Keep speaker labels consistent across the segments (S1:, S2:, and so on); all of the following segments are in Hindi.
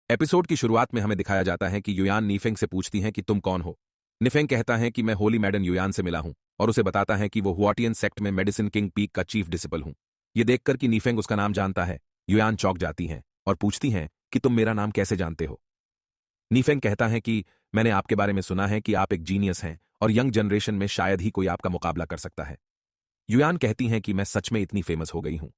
S1: एपिसोड की शुरुआत में हमें दिखाया जाता है कि युयान नीफेंग से पूछती हैं कि तुम कौन हो। निफेंग कहता है कि मैं होली मैडन युयान से मिला हूं और उसे बताता है कि वो हुआटियन सेक्ट में मेडिसिन किंग पीक का चीफ डिसिपल हूं। ये देखकर कि नीफेंग उसका नाम जानता है, युयान चौंक जाती हैं और पूछती हैं कि तुम मेरा नाम कैसे जानते हो। नीफेंग कहता है कि मैंने आपके बारे में सुना है कि आप एक जीनियस हैं और यंग जनरेशन में शायद ही कोई आपका मुकाबला कर सकता है। युयान कहती हैं कि मैं सच में इतनी फेमस हो गई हूं।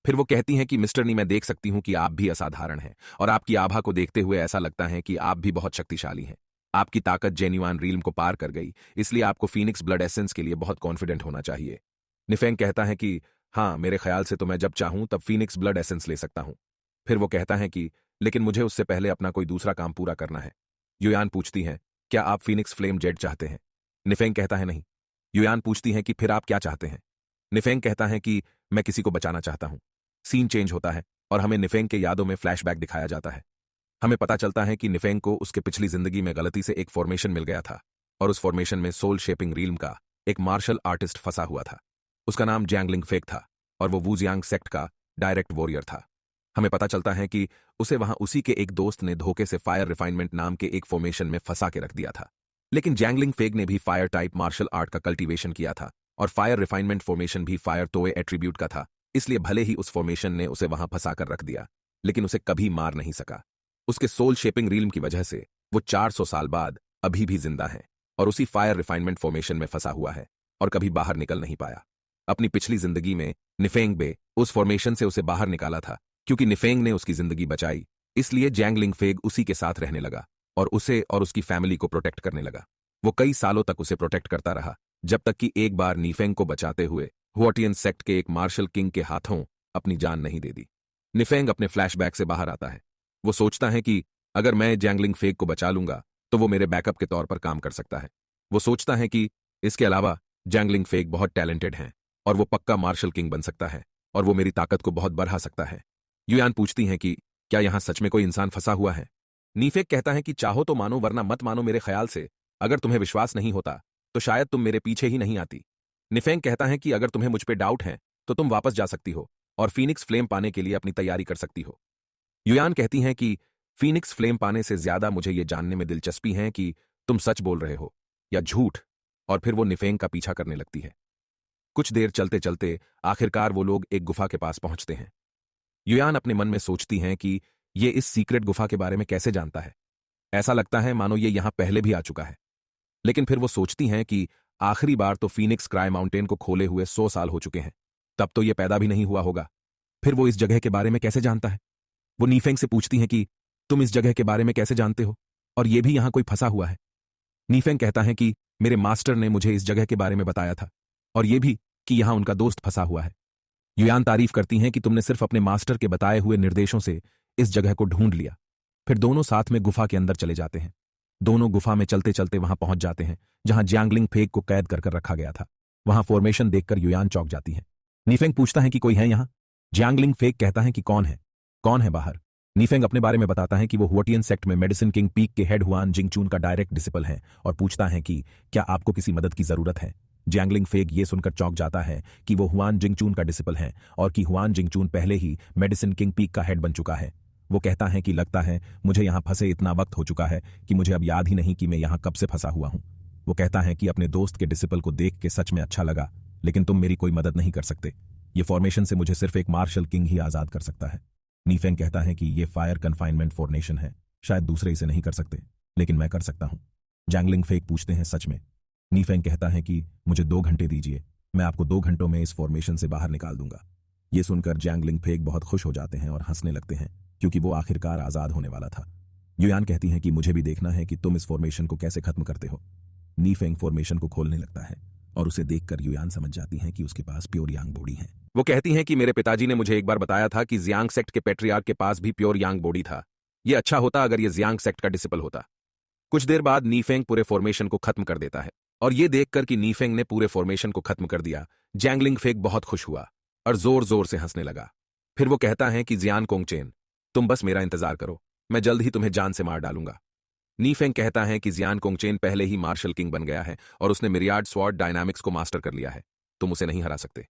S1: फिर वो कहती हैं कि मिस्टर नी, मैं देख सकती हूं कि आप भी असाधारण हैं और आपकी आभा को देखते हुए ऐसा लगता है कि आप भी बहुत शक्तिशाली हैं। आपकी ताकत जेन्युइन रील्म को पार कर गई, इसलिए आपको फीनिक्स ब्लड एसेंस के लिए बहुत कॉन्फिडेंट होना चाहिए। निफेंग कहता है कि हाँ, मेरे ख्याल से तो मैं जब चाहूं तब फीनिक्स ब्लड एसेंस ले सकता हूं। फिर वो कहता है कि लेकिन मुझे उससे पहले अपना कोई दूसरा काम पूरा करना है। युयान पूछती हैं, क्या आप फीनिक्स फ्लेम जेट चाहते हैं? निफेंग कहता है नहीं। युयान पूछती हैं कि फिर आप क्या चाहते हैं? निफेंग कहता है कि मैं किसी को बचाना चाहता हूं। सीन चेंज होता है और हमें निफेंग के यादों में फ्लैशबैक दिखाया जाता है। हमें पता चलता है कि निफेंग को उसके पिछली जिंदगी में गलती से एक फॉर्मेशन मिल गया था और उस फॉर्मेशन में सोल शेपिंग रील्म का एक मार्शल आर्टिस्ट फंसा हुआ था। उसका नाम जैंगलिंग फेक था और वो वूजियांग सेक्ट का डायरेक्ट वॉरियर था। हमें पता चलता है कि उसे वहां उसी के एक दोस्त ने धोखे से फायर रिफाइनमेंट नाम के एक फॉर्मेशन में फंसा के रख दिया था। लेकिन जैंगलिंग फेग ने भी फायर टाइप मार्शल आर्ट का कल्टीवेशन किया था और फायर रिफाइनमेंट फॉर्मेशन भी फायर तोए एट्रीब्यूट का था, इसलिए भले ही उस फॉर्मेशन ने उसे वहां फंसा कर रख दिया, लेकिन उसे कभी मार नहीं सका। उसके सोल शेपिंग रील्म की वजह से वो 400 साल बाद अभी भी जिंदा है और उसी फायर रिफाइनमेंट फॉर्मेशन में फंसा हुआ है और कभी बाहर निकल नहीं पाया। अपनी पिछली जिंदगी में निफेंग बे उस फॉर्मेशन से उसे बाहर निकाला था। क्योंकि निफेंग ने उसकी जिंदगी बचाई, इसलिए जैंगलिंग फेग उसी के साथ रहने लगा और उसे और उसकी फैमिली को प्रोटेक्ट करने लगा। वो कई सालों तक उसे प्रोटेक्ट करता रहा, जब तक कि एक बार निफेंग को बचाते हुए हुआटियन सेक्ट के एक मार्शल किंग के हाथों अपनी जान नहीं दे दी। निफेंग अपने फ्लैशबैक से बाहर आता है। वो सोचता है कि अगर मैं जैंगलिंग फेग को बचा लूंगा तो वो मेरे बैकअप के तौर पर काम कर सकता है। वो सोचता है कि इसके अलावा जैंगलिंग फेग बहुत टैलेंटेड हैं और वो पक्का मार्शल किंग बन सकता है और वो मेरी ताकत को बहुत बढ़ा सकता है। युयान पूछती हैं कि क्या यहां सच में कोई इंसान फंसा हुआ है? नीफेक कहता है कि चाहो तो मानो वरना मत मानो। मेरे ख्याल से अगर तुम्हें विश्वास नहीं होता तो शायद तुम मेरे पीछे ही नहीं आती। निफेंग कहता है कि अगर तुम्हें मुझ पे डाउट है तो तुम वापस जा सकती हो और फीनिक्स फ्लेम पाने के लिए अपनी तैयारी कर सकती हो। युयान कहती हैं कि फीनिक्स फ्लेम पाने से ज्यादा मुझे यह जानने में दिलचस्पी है कि तुम सच बोल रहे हो या झूठ, और फिर वो निफेंग का पीछा करने लगती है। कुछ देर चलते चलते आखिरकार वो लोग एक गुफा के पास पहुंचते हैं। युयान अपने मन में सोचती हैं कि ये इस सीक्रेट गुफा के बारे में कैसे जानता है। ऐसा लगता है मानो ये यहां पहले भी आ चुका है। लेकिन फिर वो सोचती हैं कि आखिरी बार तो फीनिक्स क्राई माउंटेन को खोले हुए 100 साल हो चुके हैं, तब तो ये पैदा भी नहीं हुआ होगा। फिर वो इस जगह के बारे में कैसे जानता है? वो नीफेंग से पूछती हैं कि तुम इस जगह के बारे में कैसे जानते हो और ये भी यहां कोई फंसा हुआ है? नीफेंग कहता है कि मेरे मास्टर ने मुझे इस जगह के बारे में बताया था और ये भी कि यहां उनका दोस्त फंसा हुआ है। युयान तारीफ करती हैं कि तुमने सिर्फ अपने मास्टर के बताए हुए निर्देशों से इस जगह को ढूंढ लिया। फिर दोनों साथ में गुफा के अंदर चले जाते हैं। दोनों गुफा में चलते चलते वहां पहुंच जाते हैं जहां जैंगलिंग फेग को कैद कर रखा गया था। वहां फॉर्मेशन देखकर युयान चौंक जाती है। नीफेंग पूछता है कि कोई है यहां? जैंगलिंग फेग कहता है कि कौन है? कौन है बाहर? नीफेंग अपने बारे में बताता है कि वो हुआटियन सेक्ट में मेडिसिन किंग पीक के हेड हुआन जिंगचून का डायरेक्ट डिसिपल है और पूछता है कि क्या आपको किसी मदद की जरूरत है? जैंगलिंग फेग ये सुनकर चौंक जाता है कि वो हुआन जिंगचून का डिसिपल है और कि हुआन जिंगचून पहले ही मेडिसिन किंग पीक का हेड बन चुका है। वो कहता है कि लगता है मुझे यहां फंसे इतना वक्त हो चुका है कि मुझे अब याद ही नहीं कि मैं यहां कब से फंसा हुआ हूं। वो कहता है कि अपने दोस्त के डिसिपल को देख के सच में अच्छा लगा, लेकिन तुम मेरी कोई मदद नहीं कर सकते। ये फॉर्मेशन से मुझे सिर्फ एक मार्शल किंग ही आजाद कर सकता है। नीफेंग कहता है कि ये फायर कन्फाइनमेंट फॉर्मेशन है, शायद दूसरे इसे नहीं कर सकते, लेकिन मैं कर सकता हूं। जैंगलिंग फेग पूछते हैं सच में? नीफेंग कहता है कि मुझे 2 घंटे दीजिए, मैं आपको 2 घंटों में इस फॉर्मेशन से बाहर निकाल दूंगा। ये सुनकर जैंगलिंग फेग बहुत खुश हो जाते हैं और हंसने लगते हैं क्योंकि वो आखिरकार आजाद होने वाला था। युयान कहती हैं कि मुझे भी देखना है कि तुम इस फॉर्मेशन को कैसे खत्म करते हो। नीफेंग फॉर्मेशन को खोलने लगता है और उसे देखकर युयान समझ जाती हैं कि उसके पास प्योर यांग बॉडी है। वो कहती हैं कि मेरे पिताजी ने मुझे एक बार बताया था कि जियांग सेक्ट के पेट्रियार्क के पास भी प्योर यांग बॉडी था। ये अच्छा होता अगर ये जियांग सेक्ट का डिसिपल होता। कुछ देर बाद नीफेंग पूरे फॉर्मेशन को खत्म कर देता है और ये देखकर कि नीफेंग ने पूरे फॉर्मेशन को खत्म कर दिया, जैंगलिंग फेग बहुत खुश हुआ और जोर जोर से हंसने लगा। फिर वो कहता है कि जियान कोंगचेन, तुम बस मेरा इंतजार करो, मैं जल्द ही तुम्हें जान से मार डालूंगा। नीफेंग कहता है कि जियान कोंगचेन पहले ही मार्शल किंग बन गया है और उसने मिरियाड स्वॉर्ड डायनामिक्स को मास्टर कर लिया है, तुम उसे नहीं हरा सकते।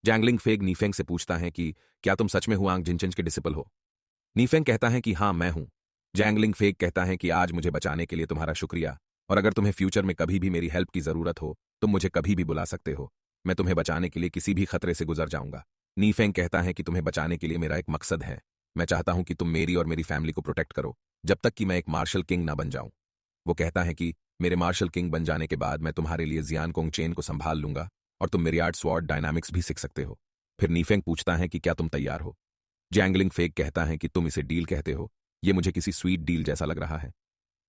S1: जैंगलिंग फेग नीफेंग से पूछता है कि क्या तुम सच में हुआंग जिनचेंज के डिसिपल हो? नीफेंग कहता है कि हाँ, मैं हूं। जैंगलिंग फेक कहता है कि आज मुझे बचाने के लिए तुम्हारा शुक्रिया, और अगर तुम्हें फ्यूचर में कभी भी मेरी हेल्प की जरूरत हो तुम मुझे कभी भी बुला सकते हो। मैं तुम्हें बचाने के लिए किसी भी खतरे से गुजर जाऊंगा। नीफेंग कहता है कि तुम्हें बचाने के लिए मेरा एक मकसद है। मैं चाहता हूं कि तुम मेरी और मेरी फैमिली को प्रोटेक्ट करो जब तक कि मैं एक मार्शल किंग ना बन जाऊं। वो कहता है कि मेरे मार्शल किंग बन जाने के बाद मैं तुम्हारे लिए जियान कोंग चेन को संभाल लूंगा और तुम मेरी आर्ट स्वॉर्ड डायनामिक्स भी सीख सकते हो। फिर नीफेंग पूछता है कि क्या तुम तैयार हो। जैंगलिंग फेक कहता है कि तुम इसे डील कहते हो, ये मुझे किसी स्वीट डील जैसा लग रहा है।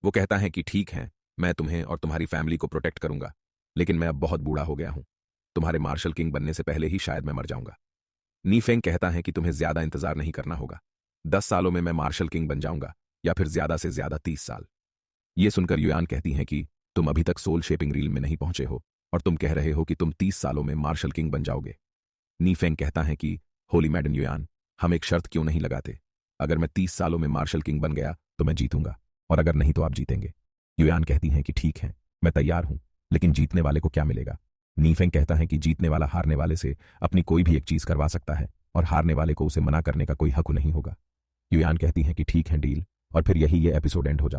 S1: वो कहता है कि ठीक है, मैं तुम्हें और तुम्हारी फैमिली को प्रोटेक्ट करूंगा, लेकिन मैं अब बहुत बूढ़ा हो गया हूं। तुम्हारे मार्शल किंग बनने से पहले ही शायद मैं मर जाऊंगा। नीफेंग कहता है कि तुम्हें ज्यादा इंतजार नहीं करना होगा। 10 सालों में मैं मार्शल किंग बन जाऊंगा, या फिर ज्यादा से ज्यादा 30 साल। ये सुनकर युयान कहती हैं कि तुम अभी तक सोल शेपिंग रील में नहीं पहुंचे हो और तुम कह रहे हो कि तुम 30 सालों में मार्शल किंग बन जाओगे। नीफेंग कहता है कि होली मैडन युयान, हम एक शर्त क्यों नहीं लगाते। अगर मैं 30 सालों में मार्शल किंग बन गया तो मैं जीतूंगा, और अगर नहीं तो आप जीतेंगे। युयान कहती हैं कि ठीक है, मैं तैयार हूं, लेकिन जीतने वाले को क्या मिलेगा। नीफेंग कहता है कि जीतने वाला हारने वाले से अपनी कोई भी एक चीज करवा सकता है, और हारने वाले को उसे मना करने का कोई हक नहीं होगा। युयान कहती हैं कि ठीक है, डील। और फिर यही ये एपिसोड एंड हो जाता है।